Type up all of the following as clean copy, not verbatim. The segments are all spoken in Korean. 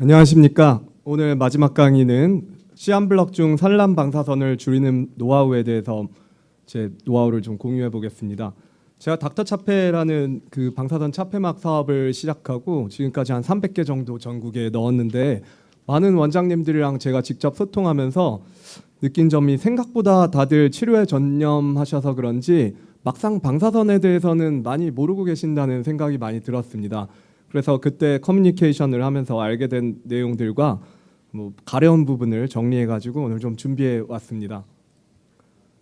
안녕하십니까. 오늘 마지막 강의는 시안 블럭 중 산란 방사선을 줄이는 노하우에 대해서 제 노하우를 좀 공유해 보겠습니다. 제가 닥터 차페라는 그 방사선 차폐막 사업을 시작하고 지금까지 한 300개 정도 전국에 넣었는데, 많은 원장님들이랑 제가 직접 소통하면서 느낀 점이, 생각보다 다들 치료에 전념하셔서 그런지 막상 방사선에 대해서는 많이 모르고 계신다는 생각이 많이 들었습니다. 그래서 그때 커뮤니케이션을 하면서 알게 된 내용들과 가려운 부분을 정리해가지고 오늘 좀 준비해 왔습니다.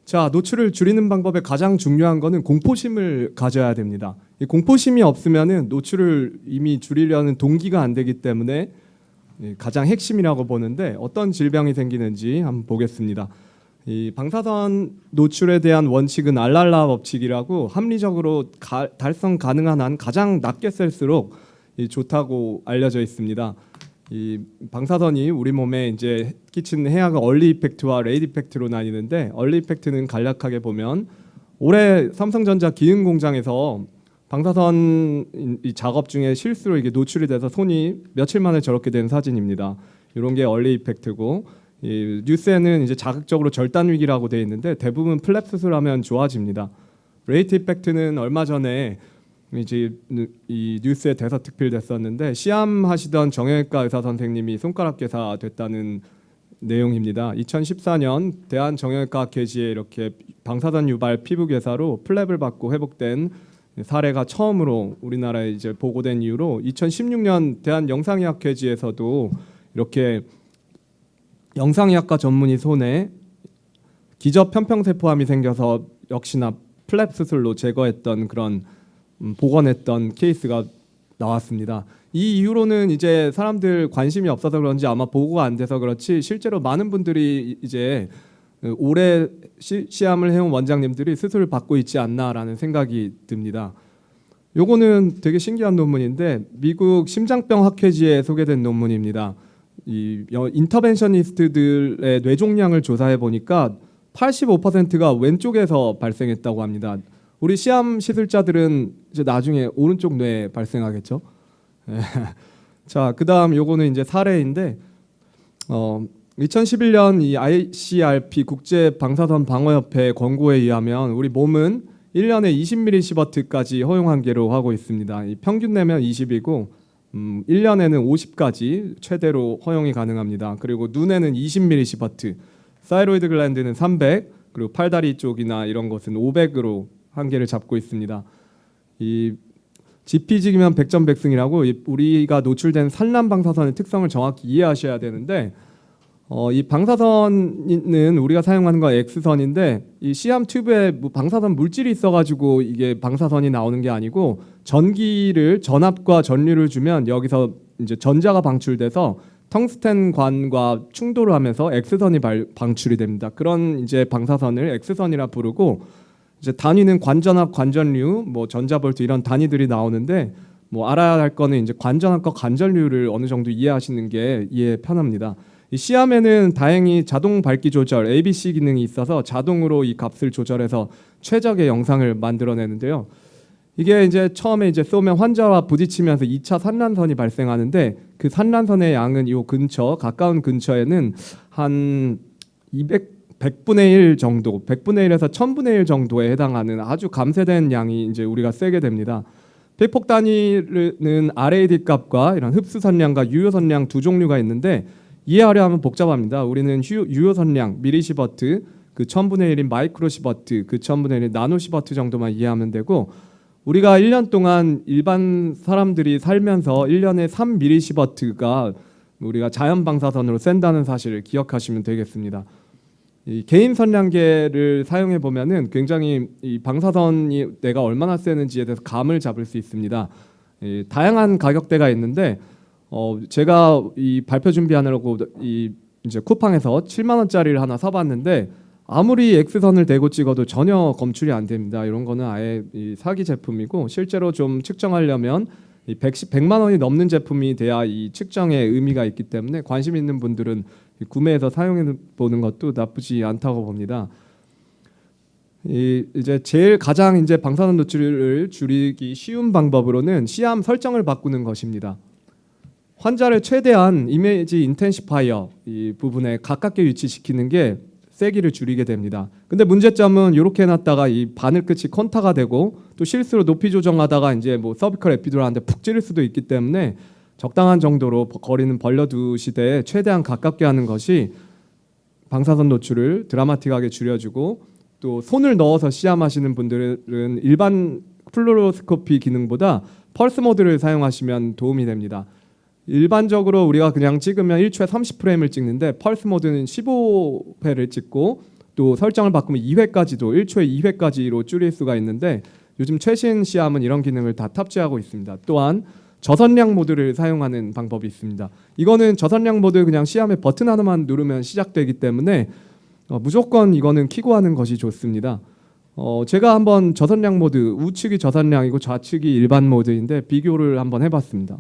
자, 노출을 줄이는 방법의 가장 중요한 거는 공포심을 가져야 됩니다. 이 공포심이 없으면은 노출을 이미 줄이려는 동기가 안 되기 때문에 가장 핵심이라고 보는데, 어떤 질병이 생기는지 한번 보겠습니다. 이 방사선 노출에 대한 원칙은 알랄라 법칙이라고, 합리적으로 달성 가능한 한 가장 낮게 셀수록 좋다고 알려져 있습니다. 이 방사선이 우리 몸에 이제 끼치는 해악은 얼리 이펙트와 레이트 이펙트로 나뉘는데, 얼리 이펙트는 간략하게 보면 올해 삼성전자 기흥 공장에서 방사선 이 작업 중에 실수로 이게 노출이 돼서 손이 며칠 만에 저렇게 된 사진입니다. 이런 게 얼리 이펙트고, 이 뉴스에는 이제 자극적으로 절단 위기라고 되어 있는데 대부분 플랩 수술하면 좋아집니다. 레이트 이펙트는 얼마 전에 이제 이 뉴스에 대서특필됐었는데, 시암 하시던 정형외과 의사 선생님이 손가락 괴사 됐다는 내용입니다. 2014년 대한 정형외과 학회지에 이렇게 방사선 유발 피부 괴사로 플랩을 받고 회복된 사례가 처음으로 우리나라에 이제 보고된 이후로, 2016년 대한 영상의학회지에서도 이렇게 영상의학과 전문의 손에 기저 편평세포암이 생겨서 역시나 플랩 수술로 제거했던 그런 복원했던 케이스가 나왔습니다. 이 이후로는 이제 사람들 관심이 없어서 그런지, 아마 보고가 안 돼서 그렇지, 실제로 많은 분들이 이제 오래 시암을 해온 원장님들이 수술을 받고 있지 않나라는 생각이 듭니다. 요거는 되게 신기한 논문인데, 미국 심장병 학회지에 소개된 논문입니다. 이 인터벤셔니스트들의 뇌종양을 조사해 보니까 85%가 왼쪽에서 발생했다고 합니다. 우리 시암 시술자들은 이제 나중에 오른쪽 뇌에 발생하겠죠. 자, 그다음 요거는 이제 사례인데, 2011년 이 ICRP 국제 방사선 방어협회 권고에 의하면 우리 몸은 1년에 20mS까지 허용 한계로 하고 있습니다. 이 평균 내면 20이고 1년에는 50까지 최대로 허용이 가능합니다. 그리고 눈에는 20mS, 사이로이드 글랜드는 300, 그리고 팔다리 쪽이나 이런 것은 500으로 한계를 잡고 있습니다. 이 지피지기면 백전백승이라고, 우리가 노출된 산란 방사선의 특성을 정확히 이해하셔야 되는데, 이 방사선은 우리가 사용하는 건 X선인데, 이 시암 튜브에 방사선 물질이 있어가지고 이게 방사선이 나오는 게 아니고, 전압과 전류를 주면 여기서 이제 전자가 방출돼서 텅스텐 관과 충돌을 하면서 X선이 방출이 됩니다. 그런 이제 방사선을 X선이라 부르고, 이제 단위는 관전압, 관전류, 전자볼트 이런 단위들이 나오는데, 알아야 할 거는 이제 관전압과 관전류를 어느 정도 이해하시는 게 이해 편합니다. 이 시암에는 다행히 자동 밝기 조절 ABC 기능이 있어서 자동으로 이 값을 조절해서 최적의 영상을 만들어내는데요. 이게 이제 처음에 이제 쏘면 환자와 부딪히면서 2차 산란선이 발생하는데, 그 산란선의 양은 이 근처, 가까운 근처에는 한 100분의 1 정도, 100분의 1에서 1000분의 1 정도에 해당하는 아주 감쇄된 양이 이제 우리가 쐬게 됩니다. 폐폭 단위는 RAD 값과 이런 흡수선량과 유효선량 두 종류가 있는데, 이해하려 하면 복잡합니다. 우리는 유효선량 미리시버트, 그 1000분의 1인 마이크로시버트, 그 1000분의 1인 나노시버트 정도만 이해하면 되고, 우리가 1년 동안 일반 사람들이 살면서 1년에 3미리시버트가 우리가 자연 방사선으로 쐰다는 사실을 기억하시면 되겠습니다. 이 개인 선량계를 사용해 보면은 굉장히 이 방사선이 내가 얼마나 세는지에 대해서 감을 잡을 수 있습니다. 다양한 가격대가 있는데, 제가 이 발표 준비하느라고 이 이제 쿠팡에서 7만 원짜리를 하나 사봤는데, 아무리 X선을 대고 찍어도 전혀 검출이 안 됩니다. 이런 거는 아예 이 사기 제품이고, 실제로 좀 측정하려면 이 100만 원이 넘는 제품이 돼야 이 측정에 의미가 있기 때문에, 관심 있는 분들은 구매해서 사용해 보는 것도 나쁘지 않다고 봅니다. 이제 제일 가장 이제 방사선 노출을 줄이기 쉬운 방법으로는 시암 설정을 바꾸는 것입니다. 환자를 최대한 이미지 인텐시파이어 이 부분에 가깝게 위치시키는 게 세기를 줄이게 됩니다. 근데 문제점은 이렇게 해놨다가 이 바늘 끝이 컨타가 되고 또 실수로 높이 조정하다가 이제 뭐 서비컬 에피두랄한테 푹 찌를 수도 있기 때문에 적당한 정도로 거리는 벌려두시되 최대한 가깝게 하는 것이 방사선 노출을 드라마틱하게 줄여주고 또 손을 넣어서 시험하시는 분들은 일반 플루로스코피 기능보다 펄스 모드를 사용하시면 도움이 됩니다. 일반적으로 우리가 그냥 찍으면 1초에 30프레임을 찍는데 펄스 모드는 15회를 찍고 또 설정을 바꾸면 2회까지도 1초에 2회까지로 줄일 수가 있는데 요즘 최신 시암은 이런 기능을 다 탑재하고 있습니다. 또한 저선량 모드를 사용하는 방법이 있습니다. 이거는 저선량 모드 그냥 시암의 버튼 하나만 누르면 시작되기 때문에 무조건 이거는 켜고 하는 것이 좋습니다. 제가 한번 저선량 모드 우측이 저선량이고 좌측이 일반 모드인데 비교를 한번 해봤습니다.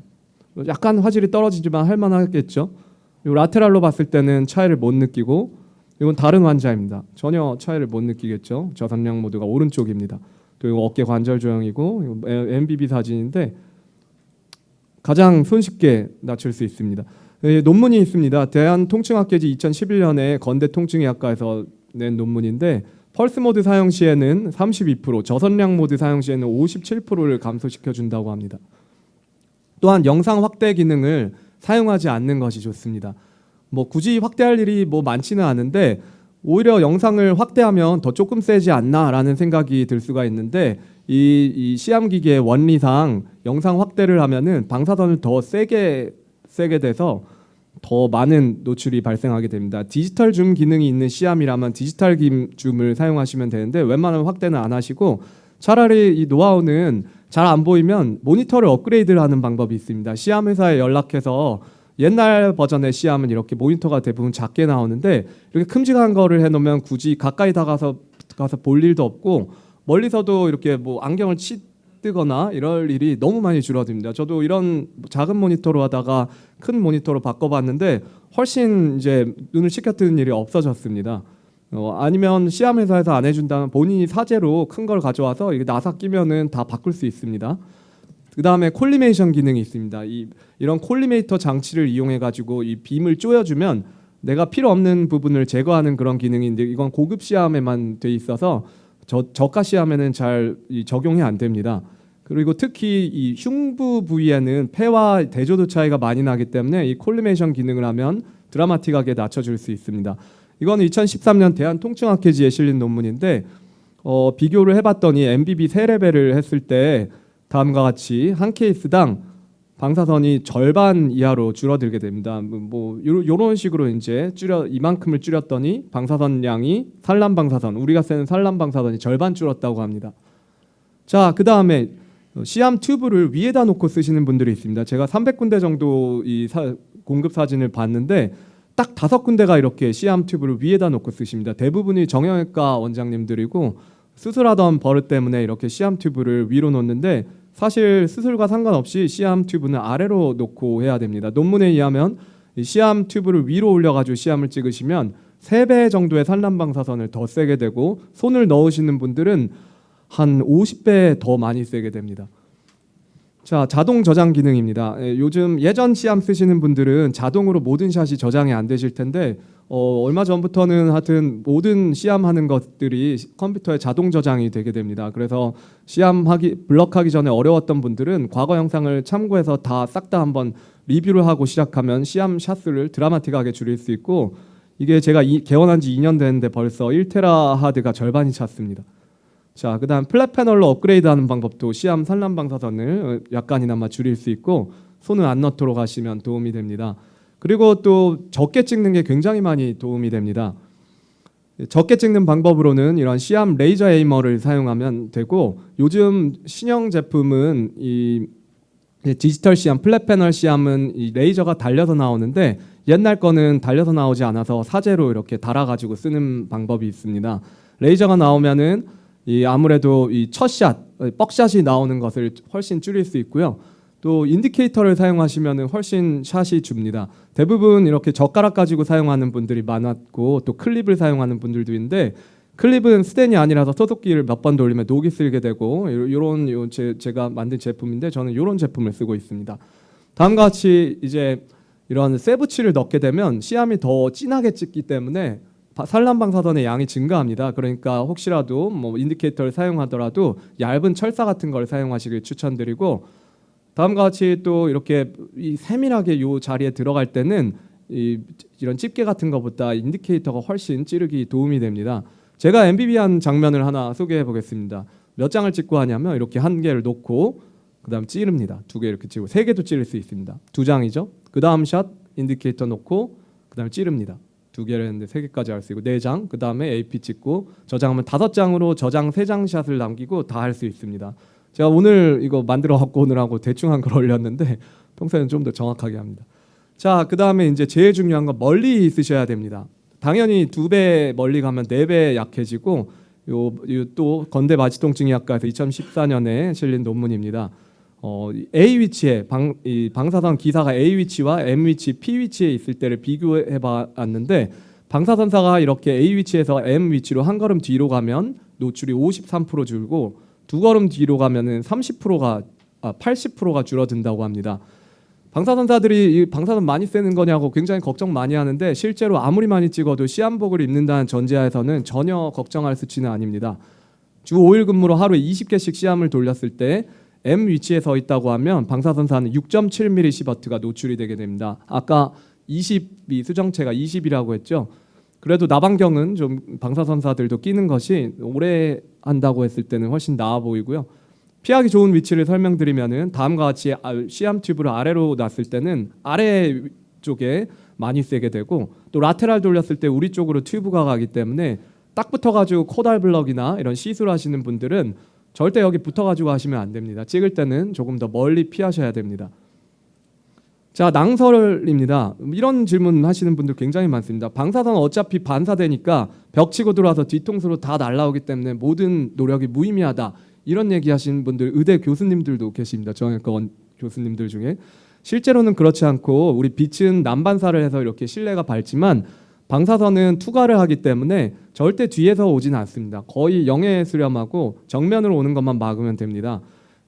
약간 화질이 떨어지지만 할만하겠죠. 요 라테랄로 봤을 때는 차이를 못 느끼고 이건 다른 환자입니다. 전혀 차이를 못 느끼겠죠. 저선량 모드가 오른쪽입니다. 또 이거 어깨 관절 조형이고 이거 MBB 사진인데 가장 손쉽게 낮출 수 있습니다. 논문이 있습니다. 대한통증학회지 2011년에 건대 통증의학과에서 낸 논문인데 펄스 모드 사용 시에는 32%, 저선량 모드 사용 시에는 57%를 감소시켜 준다고 합니다. 또한 영상 확대 기능을 사용하지 않는 것이 좋습니다. 뭐 굳이 확대할 일이 뭐 많지는 않은데 오히려 영상을 확대하면 더 조금 세지 않나라는 생각이 들 수가 있는데 이 시암 기기의 원리상 영상 확대를 하면은 방사선을 더 세게 돼서 더 많은 노출이 발생하게 됩니다. 디지털 줌 기능이 있는 시암이라면 디지털 줌을 사용하시면 되는데 웬만하면 확대는 안 하시고 차라리 이 노하우는 잘 안 보이면 모니터를 업그레이드를 하는 방법이 있습니다. 시암 회사에 연락해서 옛날 버전의 시암은 이렇게 모니터가 대부분 작게 나오는데 이렇게 큼직한 거를 해놓으면 굳이 가까이 가서 볼 일도 없고 멀리서도 이렇게 뭐 안경을 뜨거나 이럴 일이 너무 많이 줄어듭니다. 저도 이런 작은 모니터로 하다가 큰 모니터로 바꿔봤는데 훨씬 이제 눈을 치켜뜨는 일이 없어졌습니다. 아니면 시암 회사에서 안 해준다면 본인이 사제로 큰 걸 가져와서 이게 나사 끼면은 다 바꿀 수 있습니다. 그 다음에 콜리메이션 기능이 있습니다. 이런 콜리메이터 장치를 이용해 가지고 이 빔을 쪼여주면 내가 필요 없는 부분을 제거하는 그런 기능인데 이건 고급 시암에만 돼 있어서 저가 시암에는 잘 적용이 안 됩니다. 그리고 특히 이 흉부 부위에는 폐와 대조도 차이가 많이 나기 때문에 이 콜리메이션 기능을 하면 드라마틱하게 낮춰줄 수 있습니다. 이건 2013년 대한통증학회지에 실린 논문인데 비교를 해봤더니 MBB 3레벨을 했을 때 다음과 같이 한 케이스당 방사선이 절반 이하로 줄어들게 됩니다. 뭐 이런 식으로 이제 이만큼을 줄였더니 방사선 양이 산란 방사선 우리가 쓰는 산란 방사선이 절반 줄었다고 합니다. 자, 그 다음에 시암 튜브를 위에다 놓고 쓰시는 분들이 있습니다. 제가 300군데 정도 공급 사진을 봤는데 딱 5군데가 이렇게 시암 튜브를 위에다 놓고 쓰십니다. 대부분이 정형외과 원장님들이고 수술하던 버릇 때문에 이렇게 시암 튜브를 위로 놓는데 사실 수술과 상관없이 시암 튜브는 아래로 놓고 해야 됩니다. 논문에 의하면 시암 튜브를 위로 올려가지고 시암을 찍으시면 3배 정도의 산란 방사선을 더 세게 되고 손을 넣으시는 분들은 한 50배 더 많이 세게 됩니다. 자, 자동 저장 기능입니다. 요즘 예전 시암 쓰시는 분들은 자동으로 모든 샷이 저장이 안 되실 텐데 얼마 전부터는 하여튼 모든 시암 하는 것들이 컴퓨터에 자동 저장이 되게 됩니다. 그래서 시암 블럭하기 전에 어려웠던 분들은 과거 영상을 참고해서 다 싹 다 한번 리뷰를 하고 시작하면 시암 샷수를 드라마틱하게 줄일 수 있고 이게 제가 개원한 지 2년 됐는데 벌써 1테라 하드가 절반이 찼습니다. 자, 그다음 플랫 패널로 업그레이드하는 방법도 시암 산란 방사선을 약간이나마 줄일 수 있고 손을 안 넣도록 하시면 도움이 됩니다. 그리고 또 적게 찍는 게 굉장히 많이 도움이 됩니다. 적게 찍는 방법으로는 이런 시암 레이저 에이머를 사용하면 되고 요즘 신형 제품은 이 디지털 시암, 플랫 패널 시암은 이 레이저가 달려서 나오는데 옛날 거는 달려서 나오지 않아서 사제로 이렇게 달아가지고 쓰는 방법이 있습니다. 레이저가 나오면은 아무래도 이 첫샷, 뻑샷이 나오는 것을 훨씬 줄일 수 있고요. 또 인디케이터를 사용하시면 훨씬 샷이 줍니다. 대부분 이렇게 젓가락 가지고 사용하는 분들이 많았고 또 클립을 사용하는 분들도 있는데 클립은 스텐이 아니라서 소독기를 몇 번 돌리면 녹이 쓸게 되고 이런 제가 만든 제품인데 저는 이런 제품을 쓰고 있습니다. 다음과 같이 이제 이런 세부치를 넣게 되면 시암이 더 진하게 찍기 때문에 산란 방사선의 양이 증가합니다. 그러니까 혹시라도 뭐 인디케이터를 사용하더라도 얇은 철사 같은 걸 사용하시길 추천드리고, 다음과 같이 또 이렇게 세밀하게 이 자리에 들어갈 때는 이런 집게 같은 것보다 인디케이터가 훨씬 찌르기 도움이 됩니다. 제가 MBB한 장면을 하나 소개해 보겠습니다. 몇 장을 찍고 하냐면 이렇게 한 개를 놓고 그다음 찌릅니다. 두 개 이렇게 찌르고 세 개도 찌를 수 있습니다. 두 장이죠. 그다음 샷 인디케이터 놓고 그다음 찌릅니다. 두 개를 했는데 세 개까지 할 수 있고 네 장, 그다음에 AP 찍고 저장하면 5장으로 저장 3장 샷을 남기고 다 할 수 있습니다. 제가 오늘 이거 만들어 갖고 오느라고 대충 한 걸 올렸는데 평소에는 좀 더 정확하게 합니다. 자, 그다음에 이제 제일 중요한 건 멀리 있으셔야 됩니다. 당연히 2배 멀리 가면 4배 약해지고 요 또 건대 마취통증의학과에서 2014년에 실린 논문입니다. A 위치에 방사선 기사가 A 위치와 M 위치, P 위치에 있을 때를 비교해 봤는데 방사선사가 이렇게 A 위치에서 M 위치로 한 걸음 뒤로 가면 노출이 53% 줄고 두 걸음 뒤로 가면은 80%가 줄어든다고 합니다. 방사선사들이 이 방사선 많이 쐬는 거냐고 굉장히 걱정 많이 하는데 실제로 아무리 많이 찍어도 시한복을 입는다는 전제하에서는 전혀 걱정할 수치는 아닙니다. 주 5일 근무로 하루에 20개씩 시험을 돌렸을 때 M 위치에 서 있다고 하면 방사선사는 6.7mSv가 노출이 되게 됩니다. 아까 20이 수정체가 20이라고 했죠. 그래도 나방경은 좀 방사선사들도 끼는 것이 오래 한다고 했을 때는 훨씬 나아 보이고요. 피하기 좋은 위치를 설명드리면은 다음과 같이 시암 튜브를 아래로 놨을 때는 아래 쪽에 많이 쐬게 되고 또 라테랄 돌렸을 때 우리 쪽으로 튜브가 가기 때문에 딱 붙어가지고 코달 블럭이나 이런 시술하시는 분들은 절대 여기 붙어가지고 하시면 안 됩니다. 찍을 때는 조금 더 멀리 피하셔야 됩니다. 자, 낭설입니다. 이런 질문 하시는 분들 굉장히 많습니다. 방사선 어차피 반사되니까 벽 치고 들어와서 뒤통수로 다 날라오기 때문에 모든 노력이 무의미하다. 이런 얘기 하시는 분들 의대 교수님들도 계십니다. 정형외과 교수님들 중에. 실제로는 그렇지 않고 우리 빛은 난반사를 해서 이렇게 실내가 밝지만 방사선은 투과를 하기 때문에 절대 뒤에서 오지는 않습니다. 거의 영해 수렴하고 정면으로 오는 것만 막으면 됩니다.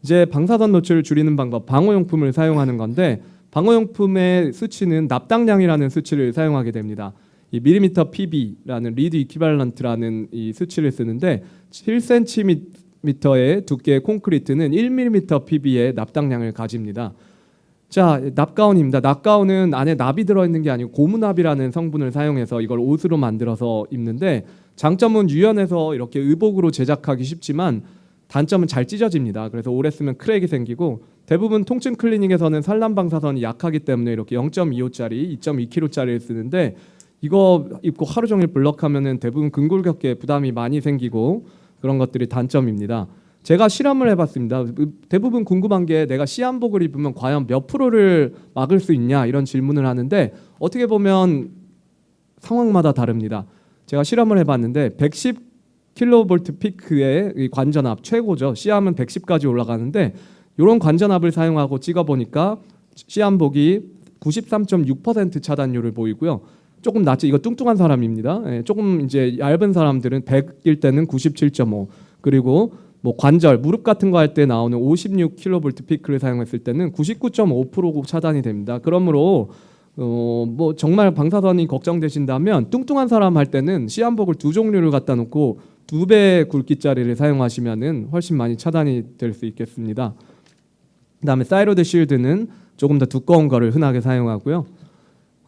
이제 방사선 노출을 줄이는 방법, 방호용품을 사용하는 건데 방호용품의 수치는 납당량이라는 수치를 사용하게 됩니다. 이 밀리미터 PB라는 리드 이퀴발런트라는 이 수치를 쓰는데 7cm의 두께의 콘크리트는 1mm PB의 납당량을 가집니다. 자, 납가운입니다. 납가운은 안에 납이 들어있는 게 아니고 고무납이라는 성분을 사용해서 이걸 옷으로 만들어서 입는데 장점은 유연해서 이렇게 의복으로 제작하기 쉽지만 단점은 잘 찢어집니다. 그래서 오래 쓰면 크랙이 생기고 대부분 통증 클리닉에서는 산란 방사선이 약하기 때문에 이렇게 0.25짜리, 2.2kg짜리를 쓰는데 이거 입고 하루 종일 블럭하면은 대부분 근골격계에 부담이 많이 생기고 그런 것들이 단점입니다. 제가 실험을 해봤습니다. 대부분 궁금한 게 내가 시한복을 입으면 과연 몇 프로를 막을 수 있냐 이런 질문을 하는데 어떻게 보면 상황마다 다릅니다. 제가 실험을 해봤는데 110kV 피크의 관전압 최고죠. 시암은 110까지 올라가는데 이런 관전압을 사용하고 찍어보니까 시한복이 93.6% 차단율을 보이고요. 조금 낮죠. 이거 뚱뚱한 사람입니다. 조금 이제 얇은 사람들은 100일 때는 97.5 그리고 뭐 관절, 무릎 같은 거 할 때 나오는 56kV 피크를 사용했을 때는 99.5% 차단이 됩니다. 그러므로 뭐 정말 방사선이 걱정되신다면 뚱뚱한 사람 할 때는 시한복을 두 종류를 갖다 놓고 2배 굵기짜리를 사용하시면은 훨씬 많이 차단이 될 수 있겠습니다. 그다음에 사이로드 쉴드는 조금 더 두꺼운 거를 흔하게 사용하고요.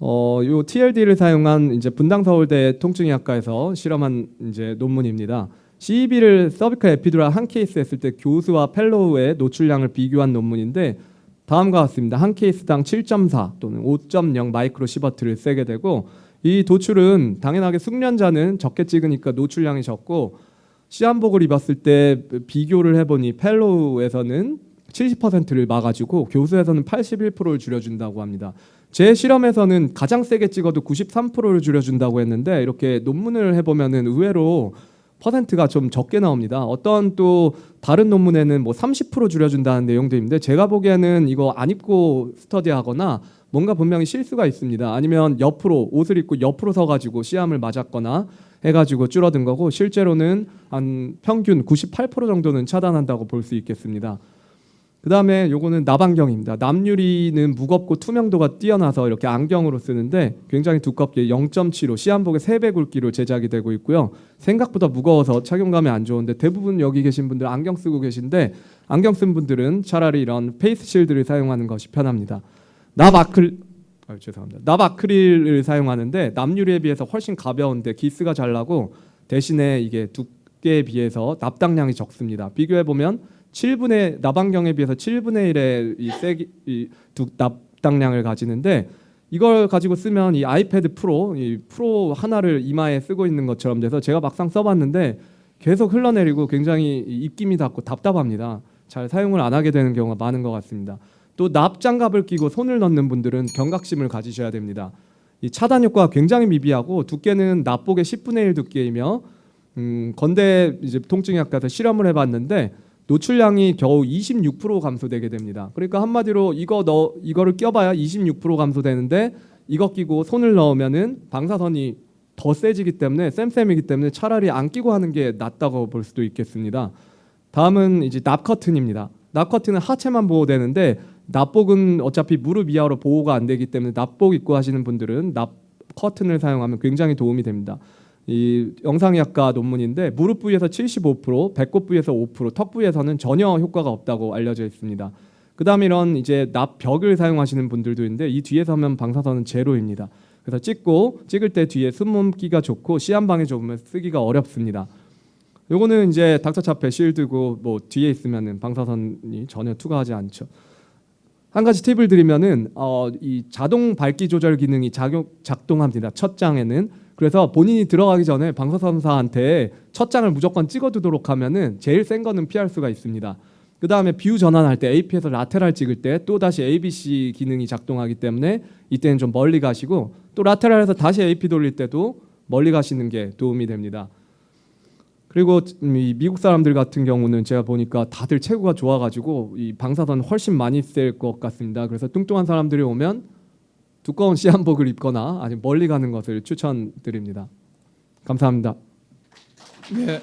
요 TLD를 사용한 이제 분당서울대 통증의학과에서 실험한 이제 논문입니다. CEB를 서비컬 에피두랄 한 케이스 했을 때 교수와 펠로우의 노출량을 비교한 논문인데 다음과 같습니다. 한 케이스당 7.4 또는 5.0 마이크로 시버트를 세게 되고 이 도출은 당연하게 숙련자는 적게 찍으니까 노출량이 적고 시한복을 입었을 때 비교를 해보니 펠로우에서는 70%를 막아주고 교수에서는 81%를 줄여준다고 합니다. 제 실험에서는 가장 세게 찍어도 93%를 줄여준다고 했는데 이렇게 논문을 해보면은 의외로 퍼센트가 좀 적게 나옵니다. 어떤 또 다른 논문에는 뭐 30% 줄여준다는 내용도 있는데 제가 보기에는 이거 안 입고 스터디하거나 뭔가 분명히 실수가 있습니다. 아니면 옆으로 옷을 입고 옆으로 서가지고 시암을 맞았거나 해가지고 줄어든 거고 실제로는 한 평균 98% 정도는 차단한다고 볼 수 있겠습니다. 그다음에 요거는 납안경입니다. 납유리는 무겁고 투명도가 뛰어나서 이렇게 안경으로 쓰는데 굉장히 두껍게 0.75 시한복의 3배 굵기로 제작이 되고 있고요. 생각보다 무거워서 착용감이 안 좋은데 대부분 여기 계신 분들 안경 쓰고 계신데 안경 쓴 분들은 차라리 이런 페이스 실드를 사용하는 것이 편합니다. 죄송합니다. 납아크릴을 사용하는데 납유리에 비해서 훨씬 가벼운데 기스가 잘 나고 대신에 이게 두께에 비해서 납당량이 적습니다. 비교해 보면 납안경에 비해서 7분의 1의 납당량을 가지는데 이걸 가지고 쓰면 이 아이패드 프로 하나를 이마에 쓰고 있는 것처럼 돼서 제가 막상 써봤는데 계속 흘러내리고 굉장히 입김이 닿고 답답합니다. 잘 사용을 안 하게 되는 경우가 많은 것 같습니다. 또 납장갑을 끼고 손을 넣는 분들은 경각심을 가지셔야 됩니다. 이 차단 효과가 굉장히 미비하고 두께는 납복의 10분의 1 두께이며 건대 이제 통증의학과에서 실험을 해봤는데 노출량이 겨우 26% 감소되게 됩니다. 그러니까 한마디로 이거를 껴봐야 26% 감소되는데 이거 끼고 손을 넣으면은 방사선이 더 세지기 때문에 쌤쌤이기 때문에 차라리 안 끼고 하는 게 낫다고 볼 수도 있겠습니다. 다음은 이제 납 커튼입니다. 납 커튼은 하체만 보호되는데 납복은 어차피 무릎 이하로 보호가 안 되기 때문에 납복 입고 하시는 분들은 납 커튼을 사용하면 굉장히 도움이 됩니다. 이 영상의학과 논문인데 무릎 부위에서 75%, 배꼽 부위에서 5%, 턱 부위에서는 전혀 효과가 없다고 알려져 있습니다. 그다음에 이런 이제 납벽을 사용하시는 분들도 있는데 이 뒤에 서면 방사선은 제로입니다. 그래서 찍을 때 뒤에 숨몸기가 좋고 시한방에 좁으면 쓰기가 어렵습니다. 요거는 이제 닥터차페 실드고 뭐 뒤에 있으면은 방사선이 전혀 투과하지 않죠. 한 가지 팁을 드리면은 이 자동 밝기 조절 기능이 작동합니다. 첫 장에는. 그래서 본인이 들어가기 전에 방사선사한테 첫 장을 무조건 찍어두도록 하면은 제일 센 거는 피할 수가 있습니다. 그 다음에 뷰 전환할 때 AP에서 라테랄 찍을 때 또 다시 ABC 기능이 작동하기 때문에 이때는 좀 멀리 가시고 또 라테랄에서 다시 AP 돌릴 때도 멀리 가시는 게 도움이 됩니다. 그리고 이 미국 사람들 같은 경우는 제가 보니까 다들 체구가 좋아가지고 이 방사선 훨씬 많이 쓸 것 같습니다. 그래서 뚱뚱한 사람들이 오면 두꺼운 시한복을 입거나 아니면 멀리 가는 것을 추천드립니다. 감사합니다. 네,